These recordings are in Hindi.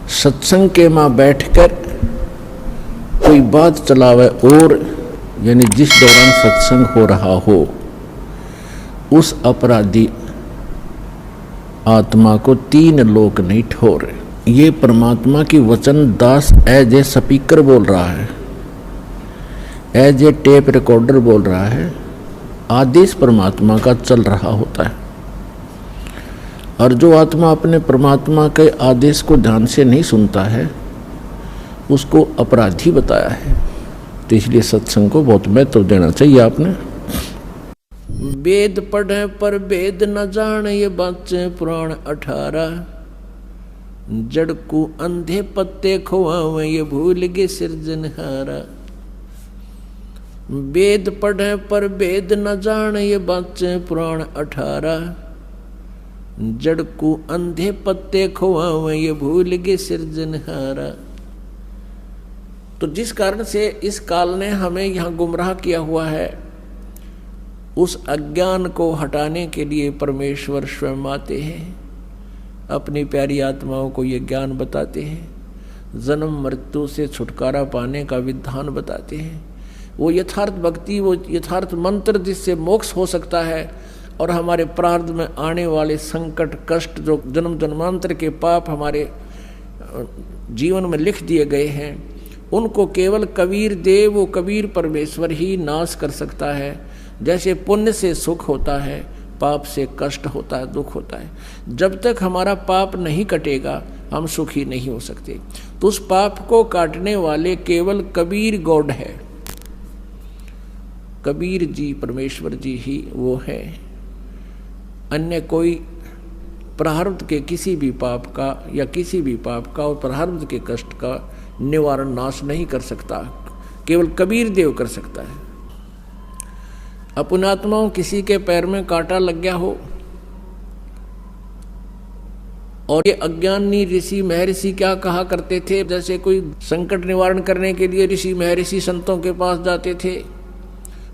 सत्संग के मां बैठकर कोई बात चलावे और यानी जिस दौरान सत्संग हो रहा हो उस अपराधी आत्मा को 3 लोक नहीं ठोर। ये परमात्मा की वचन दास एज ए स्पीकर बोल रहा है, एज ए टेप रिकॉर्डर बोल रहा है। आदेश परमात्मा का चल रहा होता है और जो आत्मा अपने परमात्मा के आदेश को ध्यान से नहीं सुनता है उसको अपराधी बताया है। तो इसलिए सत्संग को बहुत महत्व देना चाहिए आपने। वेद पढ़े पर वेद न जाने ये बाचे पुराण 18। जड़ को अंधे पत्ते खुआवे ये भूल गए सिरजनहारा। वेद पढ़े पर वेद न जाने ये बाचे पुराण 18। जड़ को अंधे पत्ते खुआवे ये भूल गए सिरजनहारा। तो जिस कारण से इस काल ने हमें यहाँ गुमराह किया हुआ है उस अज्ञान को हटाने के लिए परमेश्वर स्वयं आते हैं, अपनी प्यारी आत्माओं को ये ज्ञान बताते हैं, जन्म मृत्यु से छुटकारा पाने का विधान बताते हैं। वो यथार्थ भक्ति, वो यथार्थ मंत्र जिससे मोक्ष हो सकता है और हमारे प्रारब्ध में आने वाले संकट कष्ट जो जन्म जन्मांतर के पाप हमारे जीवन में लिख दिए गए हैं उनको केवल कबीर देव, वो कबीर परमेश्वर ही नाश कर सकता है। जैसे पुण्य से सुख होता है, पाप से कष्ट होता है, दुख होता है। जब तक हमारा पाप नहीं कटेगा हम सुखी नहीं हो सकते। तो उस पाप को काटने वाले केवल कबीर गॉड है, कबीर जी परमेश्वर जी ही वो है। अन्य कोई प्रारब्ध के किसी भी पाप का या किसी भी पाप का और प्रारब्ध के कष्ट का निवारण नाश नहीं कर सकता, केवल कबीर देव कर सकता है। अपनात्माओं किसी के पैर में कांटा लग गया हो और ये अज्ञानी ऋषि महर्षि क्या कहा करते थे, जैसे कोई संकट निवारण करने के लिए ऋषि महर्षि संतों के पास जाते थे।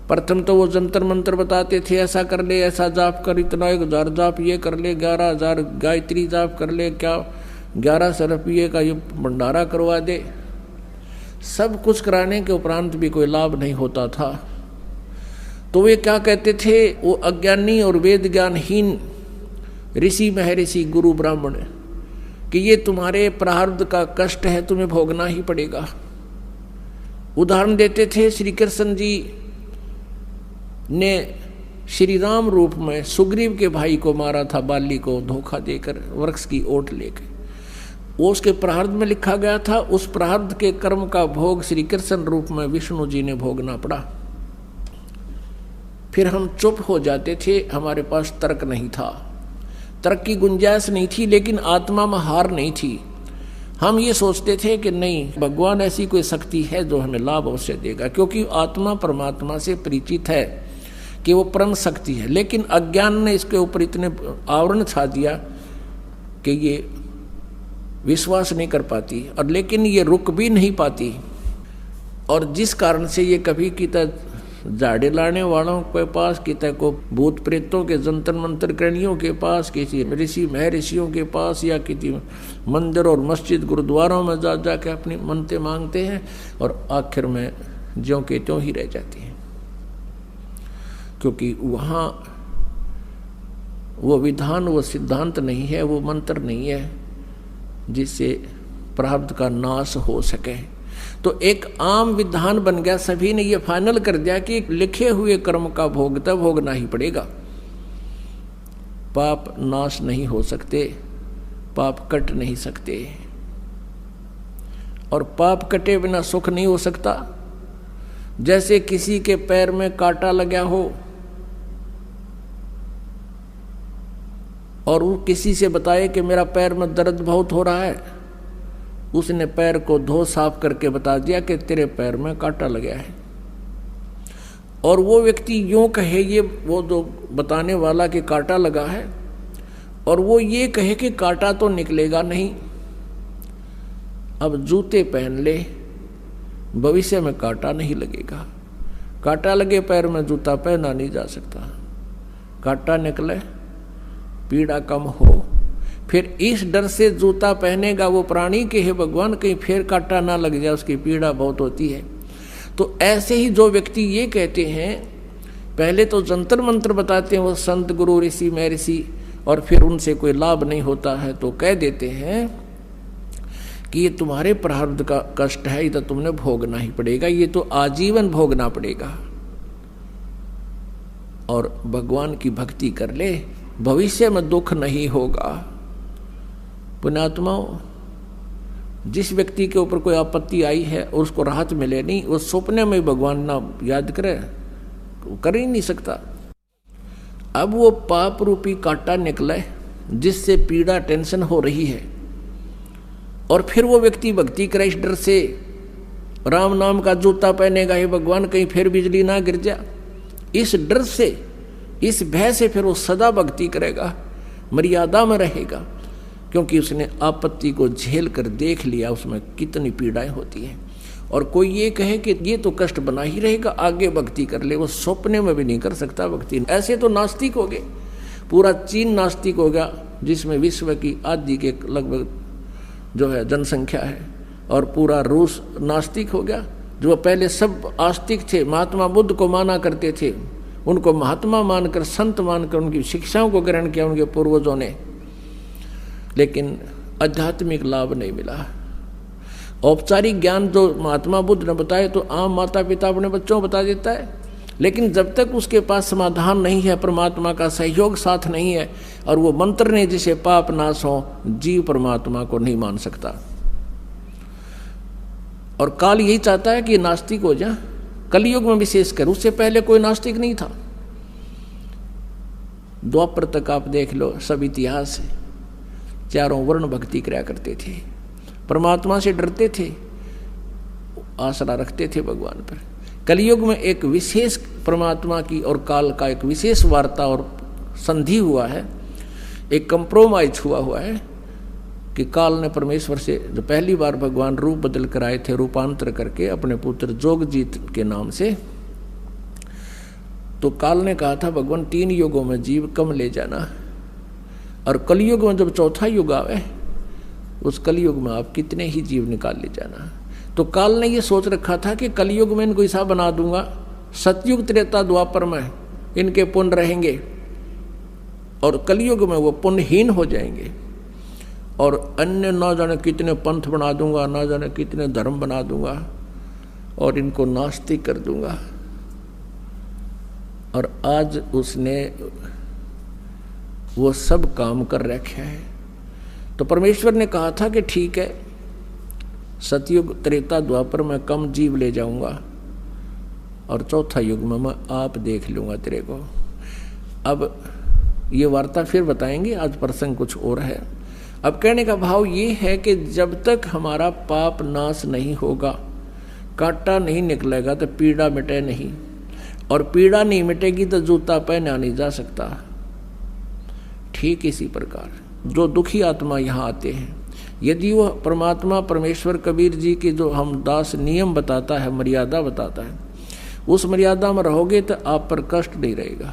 प्रथम तो वो जंतर मंत्र बताते थे, ऐसा कर ले, ऐसा जाप कर, इतना 1000 जाप ये कर ले, 11000 गायत्री जाप कर ले, क्या 11 सरपिए का ये भंडारा करवा दे। सब कुछ कराने के उपरांत भी कोई लाभ नहीं होता था। तो वे क्या कहते थे, वो अज्ञानी और वेद ज्ञानहीन ऋषि महर्षि गुरु ब्राह्मण कि ये तुम्हारे प्रारब्ध का कष्ट है, तुम्हें भोगना ही पड़ेगा। उदाहरण देते थे, श्री कृष्ण जी ने श्री राम रूप में सुग्रीव के भाई को मारा था, बाली को धोखा देकर वृक्ष की ओट लेकर। वो उसके प्रारब्ध में लिखा गया था। उस प्रारब्ध के कर्म का भोग श्री कृष्ण रूप में विष्णु जी ने भोगना पड़ा। फिर हम चुप हो जाते थे, हमारे पास तर्क नहीं था, तर्क की गुंजाइश नहीं थी, लेकिन आत्मा में हार नहीं थी। हम ये सोचते थे कि नहीं, भगवान ऐसी कोई शक्ति है जो हमें लाभ अवश्य देगा, क्योंकि आत्मा परमात्मा से परिचित है कि वो परम शक्ति है। लेकिन अज्ञान ने इसके ऊपर इतने आवरण छा दिया कि ये विश्वास नहीं कर पाती और लेकिन ये रुक भी नहीं पाती। और जिस कारण से ये कभी किता झाड़े लाने वालों के पास, किता को भूत प्रेतों के जंतर मंत्र करणियों के पास, किसी ऋषि महर्षियों के पास या किसी मंदिर और मस्जिद गुरुद्वारों में जा जाके अपनी मन्नतें मांगते हैं और आखिर में ज्यों के त्यों ही रह जाती हैं, क्योंकि वहाँ वो विधान, वो सिद्धांत नहीं है, वो मंत्र नहीं है जिससे प्रारब्ध का नाश हो सके। तो एक आम विधान बन गया, सभी ने ये फाइनल कर दिया कि लिखे हुए कर्म का भोगता भोगना ही पड़ेगा। पाप नाश नहीं हो सकते, पाप कट नहीं सकते, और पाप कटे बिना सुख नहीं हो सकता। जैसे किसी के पैर में कांटा लगा हो और वो किसी से बताए कि मेरा पैर में दर्द बहुत हो रहा है, उसने पैर को धो साफ करके बता दिया कि तेरे पैर में कांटा लगा है, और वो व्यक्ति यूं कहे, ये वो जो बताने वाला कि कांटा लगा है, और वो ये कहे कि कांटा तो निकलेगा नहीं, अब जूते पहन ले, भविष्य में कांटा नहीं लगेगा। कांटा लगे पैर में जूता पहना नहीं जा सकता, कांटा निकले पीड़ा कम हो, फिर इस डर से जूता पहनेगा वो प्राणी के हे भगवान कहीं फिर कांटा ना लग जाए, उसकी पीड़ा बहुत होती है। तो ऐसे ही जो व्यक्ति ये कहते हैं, पहले तो जंतर मंत्र बताते हैं वो संत गुरु ऋषि महर्षि, और फिर उनसे कोई लाभ नहीं होता है तो कह देते हैं कि ये तुम्हारे प्रारब्ध का कष्ट है, इधर तुमने भोगना ही पड़ेगा, ये तो आजीवन भोगना पड़ेगा। और भगवान की भक्ति कर ले, भविष्य में दुख नहीं होगा। पुण्यात्माओं, जिस व्यक्ति के ऊपर कोई आपत्ति आई है और उसको राहत मिले नहीं, वो सपने में भगवान ना याद करे, वो कर ही नहीं सकता। अब वो पाप रूपी कांटा निकले जिससे पीड़ा टेंशन हो रही है, और फिर वो व्यक्ति भक्ति करे इस डर से, राम नाम का जूता पहनेगा, हे भगवान कहीं फिर बिजली ना गिर जा, इस डर से, इस भय से फिर वो सदा भक्ति करेगा, मर्यादा में रहेगा, क्योंकि उसने आपत्ति को झेल कर देख लिया उसमें कितनी पीड़ाएं होती हैं। और कोई ये कहे कि ये तो कष्ट बना ही रहेगा, आगे भक्ति कर ले, वो सपने में भी नहीं कर सकता भक्ति। ऐसे तो नास्तिक हो गए, पूरा चीन नास्तिक हो गया, जिसमें विश्व की आधी के लगभग जो है जनसंख्या है, और पूरा रूस नास्तिक हो गया। जो पहले सब आस्तिक थे, महात्मा बुद्ध को माना करते थे, उनको महात्मा मानकर, संत मानकर उनकी शिक्षाओं को ग्रहण किया उनके पूर्वजों ने, लेकिन आध्यात्मिक लाभ नहीं मिला। औपचारिक ज्ञान जो महात्मा बुद्ध ने बताए तो आम माता पिता अपने बच्चों को बता देता है, लेकिन जब तक उसके पास समाधान नहीं है, परमात्मा का सहयोग साथ नहीं है, और वो मंत्र ने जिसे पाप नाश हो, जीव परमात्मा को नहीं मान सकता। और काल यही चाहता है कि नास्तिक हो जाए, कलयुग में विशेषकर, उससे पहले कोई नास्तिक नहीं था। द्वापर तक आप देख लो, सब इतिहास है, चारों वर्ण भक्ति किया करते थे, परमात्मा से डरते थे, आसरा रखते थे भगवान पर। कलयुग में एक विशेष परमात्मा की और काल का एक विशेष वार्ता और संधि हुआ है, एक कंप्रोमाइज हुआ है कि काल ने परमेश्वर से जो पहली बार भगवान रूप बदल कर आए थे, रूपांतर करके अपने पुत्र जोगजीत के नाम से, तो काल ने कहा था भगवान 3 युगों में जीव कम ले जाना, और कलयुग में जब चौथा युग आवे उस कलयुग में आप कितने ही जीव निकाल ले जाना। तो काल ने ये सोच रखा था कि कलयुग में इनको ऐसा बना दूंगा, सतयुग त्रेता द्वापर में इनके पुण्य रहेंगे, और कलयुग में वो पुण्यहीन हो जाएंगे, और अन्य ना जाने कितने पंथ बना दूंगा, ना जाने कितने धर्म बना दूंगा, और इनको नास्तिक कर दूंगा। और आज उसने वो सब काम कर रखे हैं। तो परमेश्वर ने कहा था कि ठीक है, सतयुग त्रेता द्वापर में कम जीव ले जाऊंगा, और चौथा युग में मैं आप देख लूंगा तेरे को। अब ये वार्ता फिर बताएंगे, आज प्रसंग कुछ और है। अब कहने का भाव ये है कि जब तक हमारा पाप नाश नहीं होगा, कांटा नहीं निकलेगा, तो पीड़ा मिटे नहीं, और पीड़ा नहीं मिटेगी तो जूता पहना नहीं जा सकता। ठीक इसी प्रकार जो दुखी आत्मा यहाँ आते हैं, यदि वो परमात्मा परमेश्वर कबीर जी के जो हम दास नियम बताता है, मर्यादा बताता है, उस मर्यादा में रहोगे तो आप पर कष्ट नहीं रहेगा।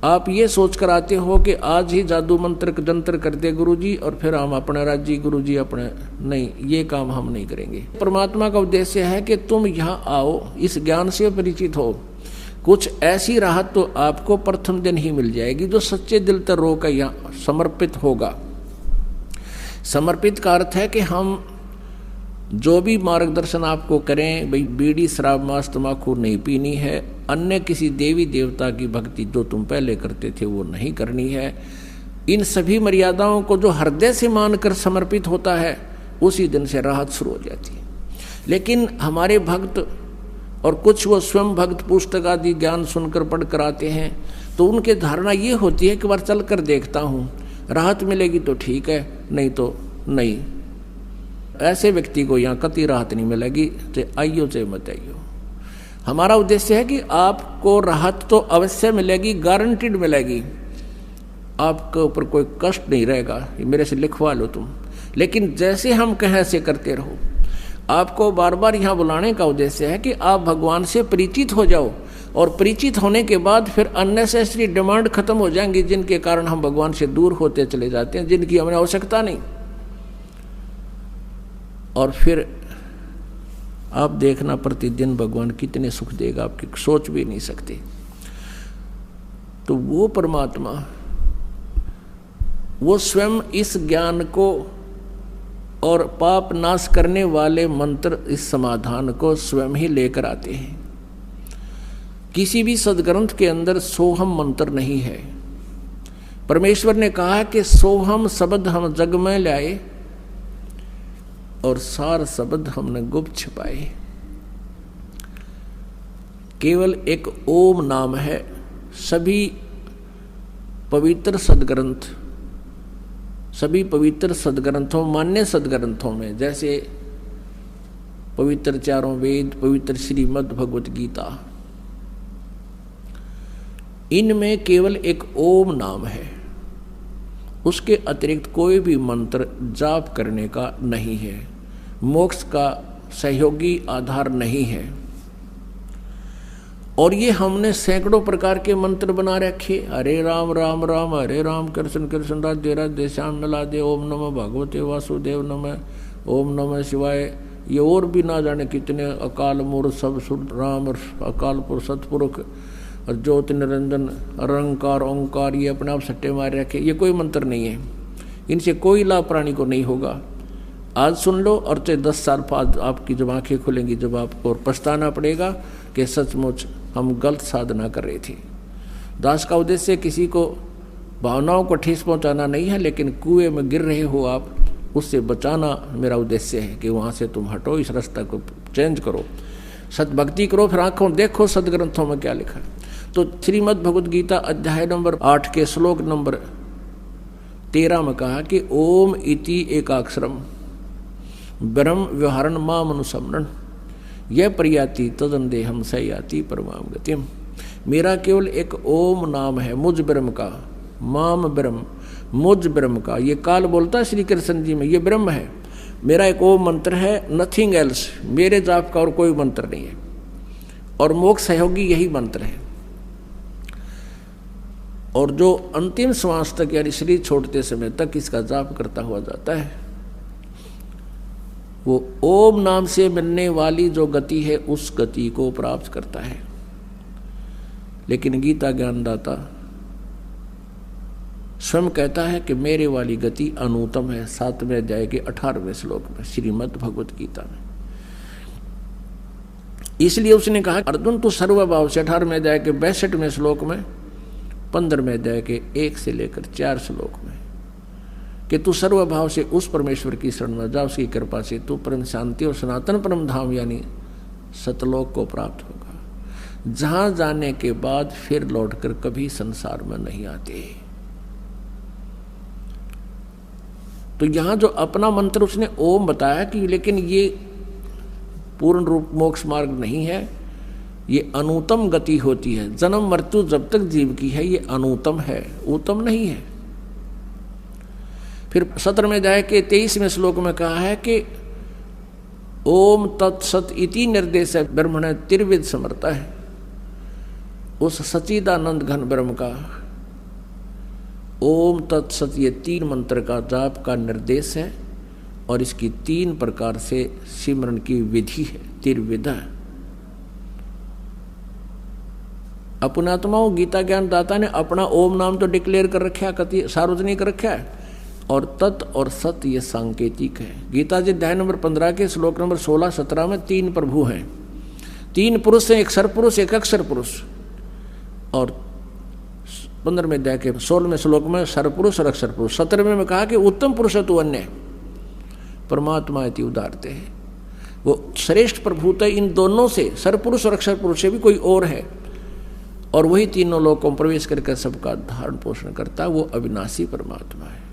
आप ये सोच कर आते हो कि आज ही जादू मंत्र जंत्र कर दे गुरुजी और फिर हम अपना राज्य गुरुजी अपने, नहीं, ये काम हम नहीं करेंगे। परमात्मा का उद्देश्य है कि तुम यहाँ आओ, इस ज्ञान से परिचित हो, कुछ ऐसी राहत तो आपको प्रथम दिन ही मिल जाएगी जो सच्चे दिल तर रो का यहाँ समर्पित होगा। समर्पित का अर्थ है कि हम जो भी मार्गदर्शन आपको करें, भाई बीड़ी शराब मांस तम्बाकू नहीं पीनी है, अन्य किसी देवी देवता की भक्ति जो तुम पहले करते थे वो नहीं करनी है, इन सभी मर्यादाओं को जो हृदय से मानकर समर्पित होता है, उसी दिन से राहत शुरू हो जाती है। लेकिन हमारे भक्त और कुछ वो स्वयं भक्त पुस्तक आदि ज्ञान सुनकर पढ़ कर आते हैं, तो उनके धारणा ये होती है कि बार चल कर देखता हूँ, राहत मिलेगी तो ठीक है, नहीं तो नहीं। ऐसे व्यक्ति को यहाँ कतई राहत नहीं मिलेगी, चाहे आइयो चाहे मत आइयो। हमारा उद्देश्य है कि आपको राहत तो अवश्य मिलेगी, गारंटीड मिलेगी, आपके ऊपर कोई कष्ट नहीं रहेगा, ये मेरे से लिखवा लो तुम। लेकिन जैसे हम कहें ऐसे करते रहो, आपको बार बार यहाँ बुलाने का उद्देश्य है कि आप भगवान से परिचित हो जाओ, और परिचित होने के बाद फिर अननेसेसरी डिमांड खत्म हो जाएंगी, जिनके कारण हम भगवान से दूर होते चले जाते हैं, जिनकी हमें आवश्यकता नहीं। और फिर आप देखना प्रतिदिन भगवान कितने सुख देगा, आपकी सोच भी नहीं सकते। तो वो परमात्मा, वो स्वयं इस ज्ञान को और पाप नाश करने वाले मंत्र, इस समाधान को स्वयं ही लेकर आते हैं। किसी भी सदग्रंथ के अंदर सोहम मंत्र नहीं है। परमेश्वर ने कहा कि सोहम शब्द हम जग में लाए और सार शब्द हमने गुप्त छिपाए। केवल एक ओम नाम है। सभी पवित्र सदग्रंथ, सभी पवित्र सदग्रंथों, मान्य सदग्रंथों में, जैसे पवित्र चारों वेद, पवित्र श्रीमद् भगवत गीता, इनमें केवल एक ओम नाम है। उसके अतिरिक्त कोई भी मंत्र जाप करने का नहीं है, मोक्ष का सहयोगी आधार नहीं है। और ये हमने सैकड़ों प्रकार के मंत्र बना रखे। हरे राम राम राम हरे राम, कृष्ण कृष्ण राधे राधे, श्याम राधे, ओम नमः भगवते वासुदेव नमः, ओम नमः शिवाय। ये और भी ना जाने कितने अकाल मूर्त सब सुर राम, अकाल पुरुष सतपुरुष और ज्योति निरंजन, अरंकार, ओंकार, ये अपने आप सट्टे मारे रखे। ये कोई मंत्र नहीं है, इनसे कोई लाभ प्राणी को नहीं होगा। आज सुन लो और 10 साल बाद आपकी जब आंखें खुलेंगी, जब आपको और पछताना पड़ेगा कि सचमुच हम गलत साधना कर रहे थे। दास का उद्देश्य किसी को भावनाओं को ठेस पहुंचाना नहीं है, लेकिन कुएं में गिर रहे हो आप, उससे बचाना मेरा उद्देश्य है कि वहाँ से तुम हटो, इस रास्ता को चेंज करो, सतभक्ति करो, फिर आंखों देखो सदग्रंथों में क्या लिखा है। तो श्रीमद् भगवद गीता अध्याय नंबर 8 के श्लोक नंबर 13 में कहा कि ओम इति एकाक्षरम ब्रह्म व्यवहारण माम अनुसमरण यह प्रयाति तदन्देहम सयाति परमाम गतिम। मेरा केवल एक ओम नाम है, मुझ ब्रह्म का, माम ब्रह्म, मुझ ब्रह्म का। ये काल बोलता है श्री कृष्ण जी में, ये ब्रह्म है। मेरा एक ओम मंत्र है, नथिंग एल्स। मेरे जाप का और कोई मंत्र नहीं है, और मोक्ष सहयोगी यही मंत्र है। और जो अंतिम श्वास तक यानी शरीर छोड़ते समय तक इसका जाप करता हुआ जाता है, वो ओम नाम से मिलने वाली जो गति है उस गति को प्राप्त करता है। लेकिन गीता ज्ञानदाता स्वयं कहता है कि मेरे वाली गति अनूतम है। 7वें अध्याय के 18वें श्लोक में श्रीमद् भगवत गीता में। इसलिए उसने कहा अर्जुन तू सर्वभाव से 18वें अध्याय के 62वें श्लोक में, 15वें अध्याय के 1 से लेकर 4 श्लोक में, कि तू सर्वभाव से उस परमेश्वर की शरण में जा, उसकी कृपा से तू परम शांति और सनातन परम धाम यानी सतलोक को प्राप्त होगा, जहां जाने के बाद फिर लौटकर कभी संसार में नहीं आते। तो यहां जो अपना मंत्र उसने ओम बताया कि, लेकिन ये पूर्ण रूप मोक्ष मार्ग नहीं है, ये अनुतम गति होती है। जन्म मृत्यु जब तक जीव की है ये अनुतम है, उत्तम नहीं है। फिर 17वें अध्याय के 23वें श्लोक में कहा है कि ओम तत्सत इति निर्देश ब्रह्मण त्रिविध समर्था है। उस सच्चिदानंद घन ब्रह्म का ओम तत्सत ये 3 मंत्र का जाप का निर्देश है, और इसकी 3 प्रकार से सिमरन की विधि है, त्रिविधा। अपनात्माओं गीता ज्ञानदाता ने अपना ओम नाम तो डिक्लेयर कर रखा है, कति सार्वजनिक रखा है, और तत् और सत ये सांकेतिक है। गीता जी अध्याय नंबर 15 के श्लोक नंबर 16-17 में 3 प्रभु हैं, 3 पुरुष हैं, एक सरपुरुष एक अक्षर पुरुष। और 15वें अध्याय के 16वें श्लोक में सरपुरुष और अक्षर पुरुष। 17वें में कहा कि उत्तम पुरुष तो अन्य परमात्मा इति उदारते है। वो श्रेष्ठ प्रभुता इन दोनों से, सरपुरुष और अक्षर पुरुष से भी कोई और है, और वही तीनों लोगों में प्रवेश करके सबका धारण पोषण करता है, वो अविनाशी परमात्मा है।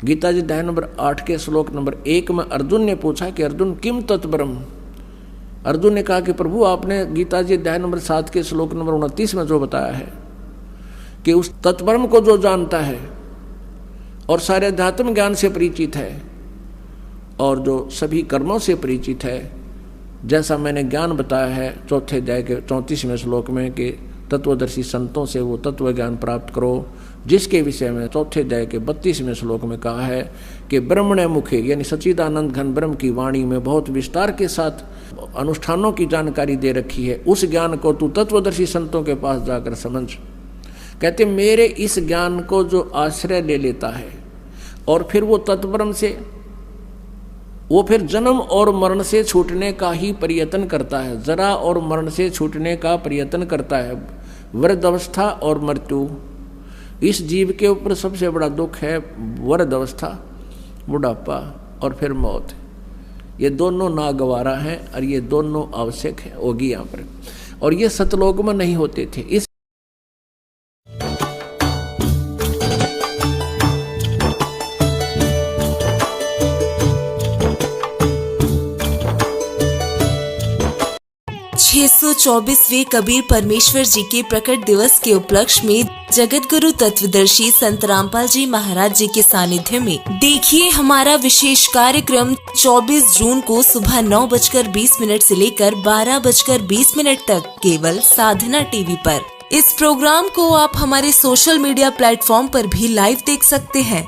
गीता जी अध्याय नंबर 8 के श्लोक नंबर 1 में अर्जुन ने पूछा कि अर्जुन किम तत्ब्रह्म। अर्जुन ने कहा कि प्रभु आपने गीता जी अध्याय नंबर 7 के श्लोक नंबर 29 में जो बताया है कि उस तत्ब्रह्म को जो जानता है और सारे अध्यात्म ज्ञान से परिचित है, और जो सभी कर्मों से परिचित है, जैसा मैंने ज्ञान बताया है चौथे अध्याय के 34वें श्लोक में कि तत्वदर्शी संतों से वो तत्व ज्ञान प्राप्त करो, जिसके विषय में चौथे अध्याय के 32वें श्लोक में कहा है कि ब्रह्मण्य मुखे यानी सच्चिदानंद घन ब्रह्म की वाणी में बहुत विस्तार के साथ अनुष्ठानों की जानकारी दे रखी है। उस ज्ञान को तू तत्वदर्शी संतों के पास जाकर समझ। कहते मेरे इस ज्ञान को जो आश्रय ले लेता है और फिर वो तत्ब्रह्म से वो फिर जन्म और मरण से छूटने का ही प्रयत्न करता है, जरा और मरण से छूटने का प्रयत्न करता है। वृद्धावस्था और मृत्यु, इस जीव के ऊपर सबसे बड़ा दुख है वृद्धावस्था, बुढ़ापा और फिर मौत। ये दोनों नागवारा हैं और ये दोनों आवश्यक है होगी यहाँ पर, और ये सतलोक में नहीं होते थे। इस 624वें कबीर परमेश्वर जी के प्रकट दिवस के उपलक्ष्य में जगत गुरु तत्वदर्शी संत रामपाल जी महाराज जी के सानिध्य में देखिए हमारा विशेष कार्यक्रम 24 जून को सुबह 9:20 से लेकर 12:20 तक केवल साधना टीवी पर। इस प्रोग्राम को आप हमारे सोशल मीडिया प्लेटफॉर्म पर भी लाइव देख सकते हैं।